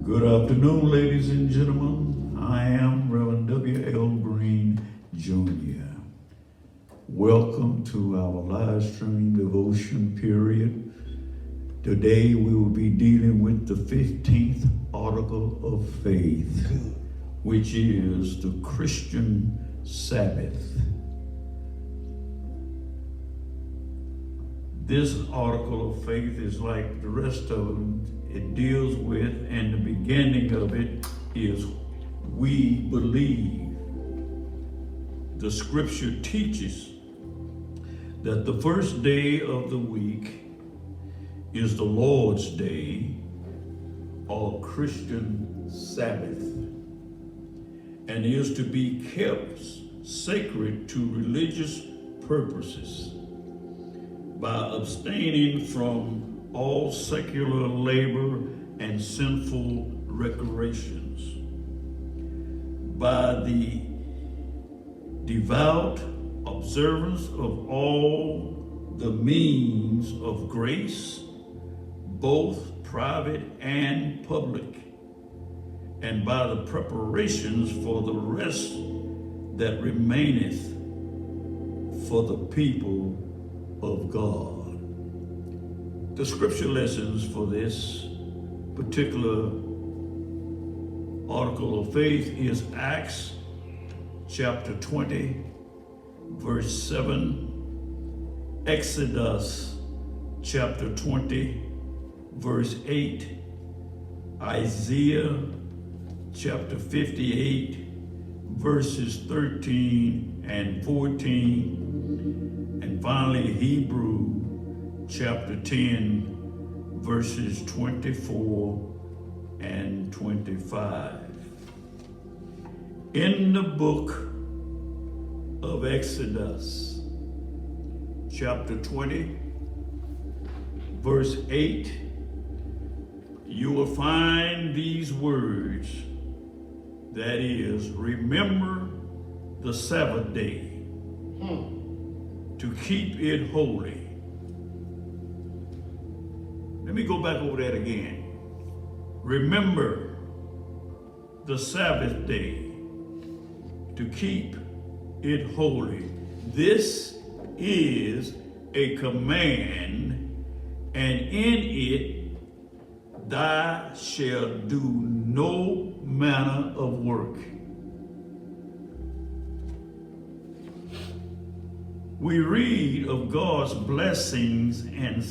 Good afternoon, ladies and gentlemen. I am Rev W L Greene, Jr. Welcome to our live stream devotion period. Today we will be dealing with the 15th article of faith, which is the Christian Sabbath. This article of faith is like the rest of them. It deals with, and the beginning of it is, we believe. The scripture teaches that the first day of the week is the Lord's Day, or Christian Sabbath, and is to be kept sacred to religious purposes by abstaining from all secular labor and sinful recreations, by the devout observance of all the means of grace, both private and public, and by the preparations for the rest that remaineth for the people of God. The scripture lessons for this particular article of faith is Acts chapter 20, verse 7, Exodus chapter 20, verse 8, Isaiah chapter 58, verses 13 and 14, and finally Hebrews chapter 10, verses 24 and 25. In the book of Exodus, chapter 20, verse 8, you will find these words, that is, remember the Sabbath day to keep it holy. Let me go back over that again. Remember the Sabbath day to keep it holy. This is a command, and in it thou shalt do no manner of work. We read of God's blessings and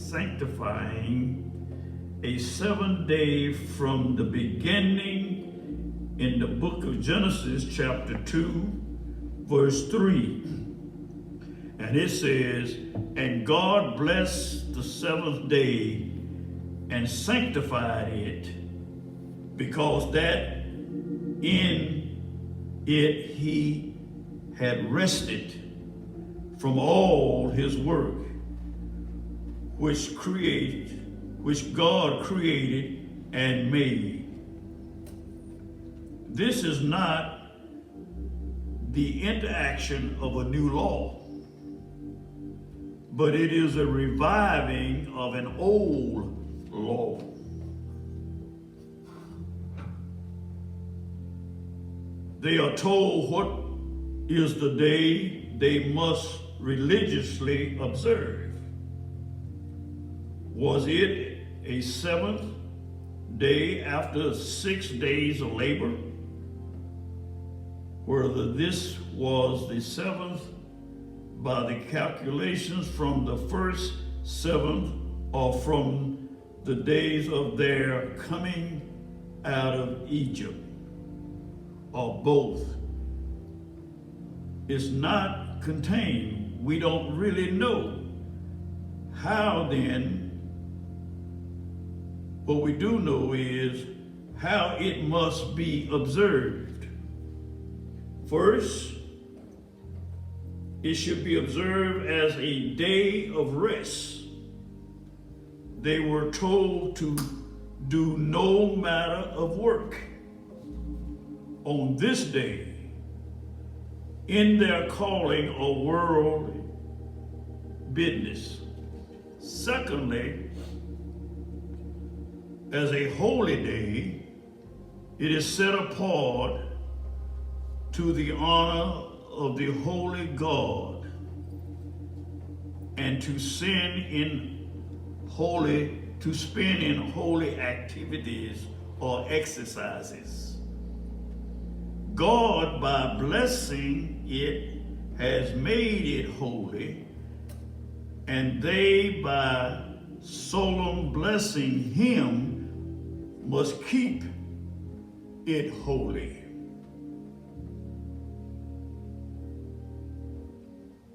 sanctifying a 7th day from the beginning in the book of Genesis chapter 2 verse 3, and it says, and God blessed the 7th day and sanctified it, because that in it he had rested from all his work which God created and made. This is not the interaction of a new law, but it is a reviving of an old law. They are told what is the day they must religiously observe. Was it a 7th day after 6 days of labor? Whether this was the 7th by the calculations from the first 7th or from the days of their coming out of Egypt, or both, is not contained. We don't really know. How then? What we do know is how it must be observed. First, it should be observed as a day of rest. They were told to do no matter of work on this day in their calling or world business. Secondly, as a holy day, it is set apart to the honor of the holy God and to spend in holy activities or exercises. God, by blessing it, has made it holy, and they, by solemn blessing him, must keep it holy.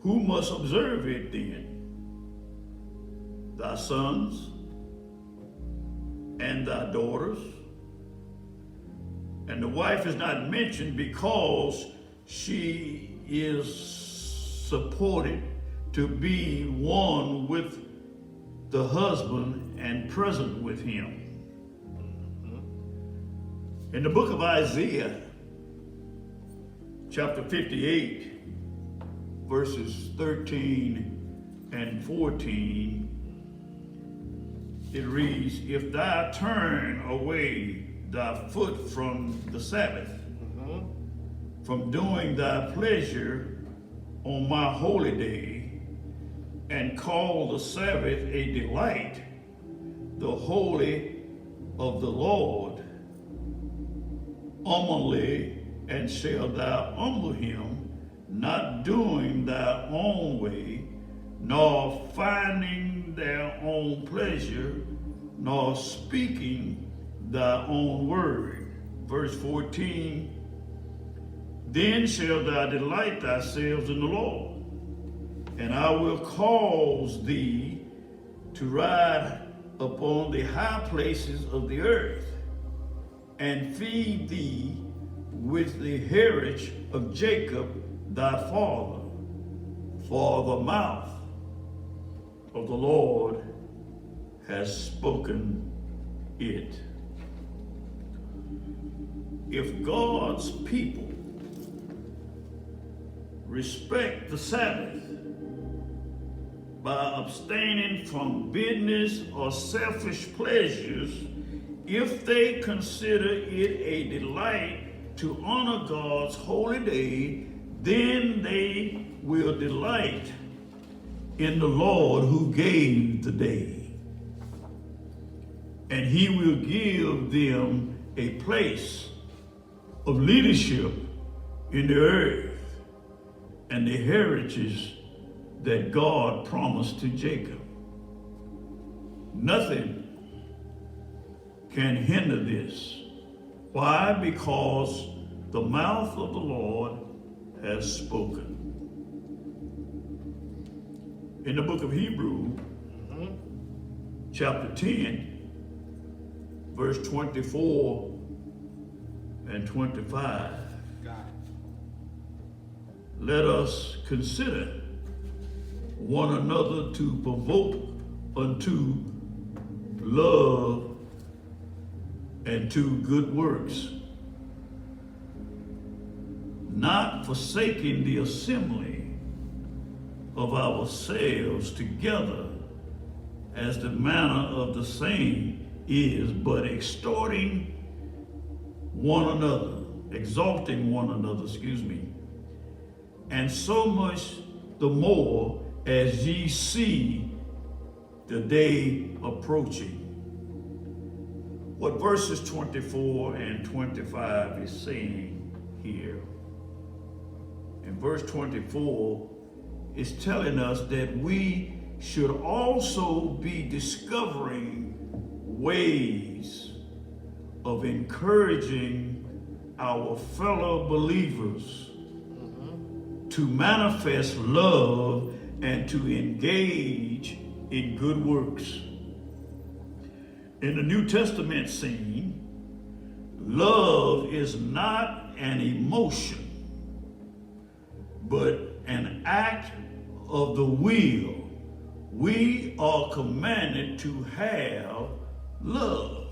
Who must observe it then? Thy sons and thy daughters. And the wife is not mentioned because she is supported to be one with the husband and present with him. In the book of Isaiah, chapter 58, verses 13 and 14, it reads, if thou turn away thy foot from the Sabbath, from doing thy pleasure on my holy day, and call the Sabbath a delight, the holy of the Lord, humbly, and shalt thou humble him, not doing thy own way, nor finding their own pleasure, nor speaking thy own word. Verse 14, then shalt thou delight thyself in the Lord, and I will cause thee to ride upon the high places of the earth, and feed thee with the heritage of Jacob thy father, for the mouth of the Lord has spoken it. If God's people respect the Sabbath by abstaining from business or selfish pleasures, if they consider it a delight to honor God's holy day, then they will delight in the Lord who gave the day. And he will give them a place of leadership in the earth and the heritage that God promised to Jacob. Nothing can hinder this. Why? Because the mouth of the Lord has spoken. In the book of Hebrews, chapter 10, verse 24 and 25, let us consider one another to provoke unto love and to good works, not forsaking the assembly of ourselves together, as the manner of the same is, but exalting one another, and so much the more as ye see the day approaching. What verses 24 and 25 is saying here. In verse 24, is telling us that we should also be discovering ways of encouraging our fellow believers to manifest love and to engage in good works. In the New Testament scene, love is not an emotion, but an act of the will. We are commanded to have love.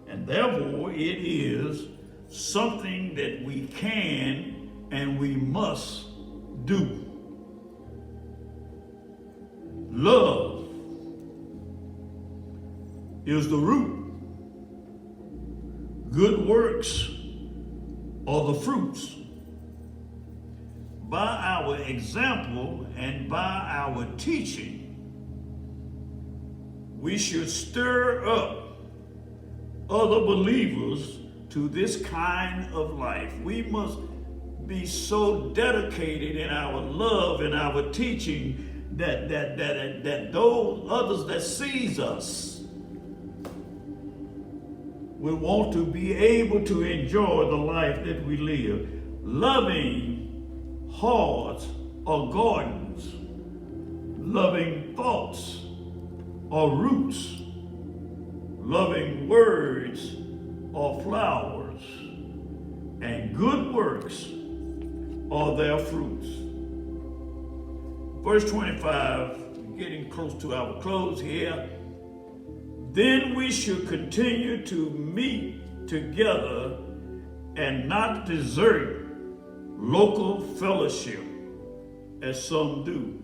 And therefore, it is something that we can and we must do. Love is the root. Good works are the fruits. By our example and by our teaching, we should stir up other believers to this kind of life. We must be so dedicated in our love and our teaching that those others that sees us will want to be able to enjoy the life that we live. Loving hearts are gardens. Loving thoughts are roots. Loving words are flowers. And good works are their fruits. Verse 25, getting close to our close here. Then we should continue to meet together and not desert local fellowship as some do.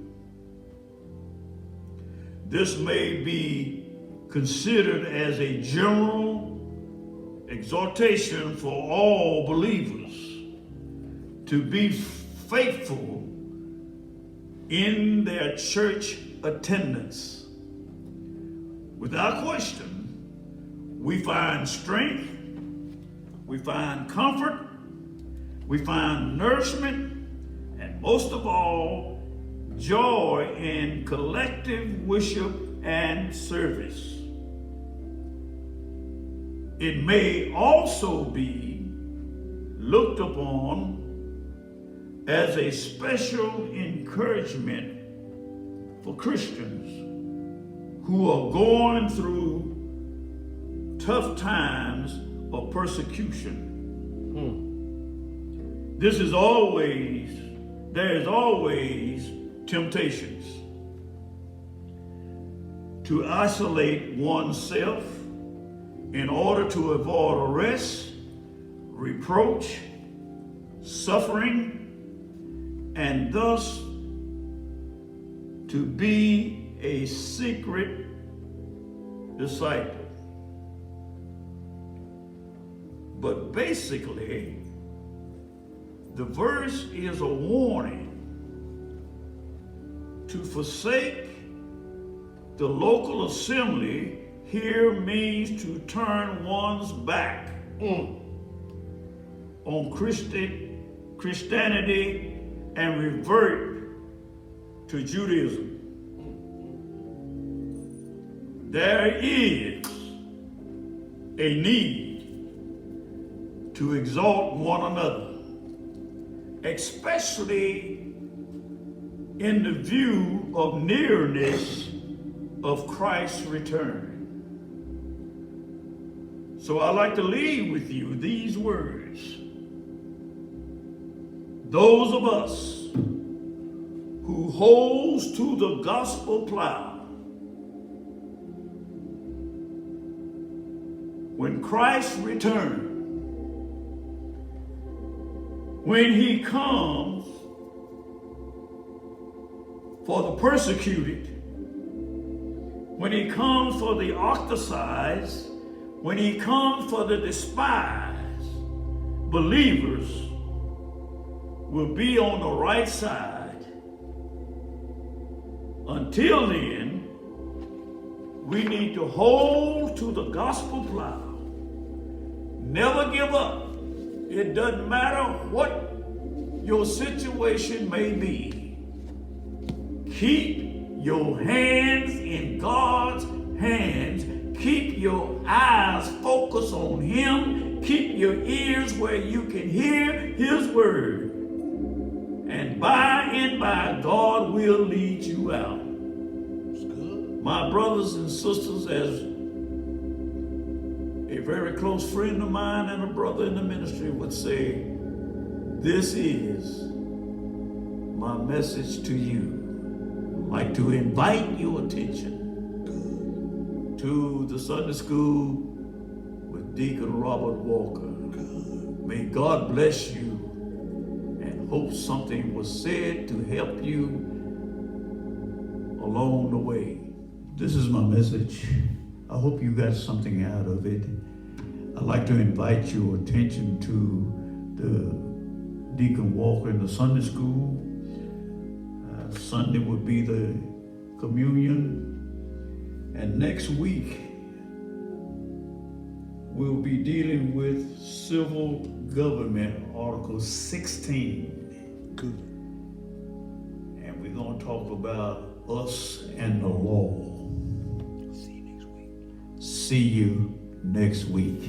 This may be considered as a general exhortation for all believers to be faithful in their church attendance. Without question, we find strength, we find comfort, we find nourishment, and most of all, joy in collective worship and service. It may also be looked upon as a special encouragement for Christians who are going through tough times of persecution. There is always temptations to isolate oneself in order to avoid arrest, reproach, suffering, and thus to be a secret disciple. But basically, the verse is a warning to forsake the local assembly. Here means to turn one's back on Christianity and revert to Judaism. There is a need to exalt one another, especially in the view of nearness of Christ's return. So I'd like to leave with you these words. Those of us who holds to the gospel plow, when Christ returns, when he comes for the persecuted, when he comes for the ostracized, when he comes for the despised, believers will be on the right side. Until then, we need to hold to the gospel plow. Never give up. It doesn't matter what your situation may be. Keep your hands in God's hands. Keep your eyes focused on him. Keep your ears where you can hear his word. And by and by, God will lead you out. My brothers and sisters, as a very close friend of mine and a brother in the ministry would say, this is my message to you. I'd like to invite your attention to the Sunday School with Deacon Robert Walker. May God bless you, and hope something was said to help you along the way. This is my message. I hope you got something out of it. I'd like to invite your attention to the Deacon Walker in the Sunday School. Sunday would be the communion. And next week, we'll be dealing with Civil Government, Article 16. Good. And we're going to talk about us and the law. See you next week. See you next week.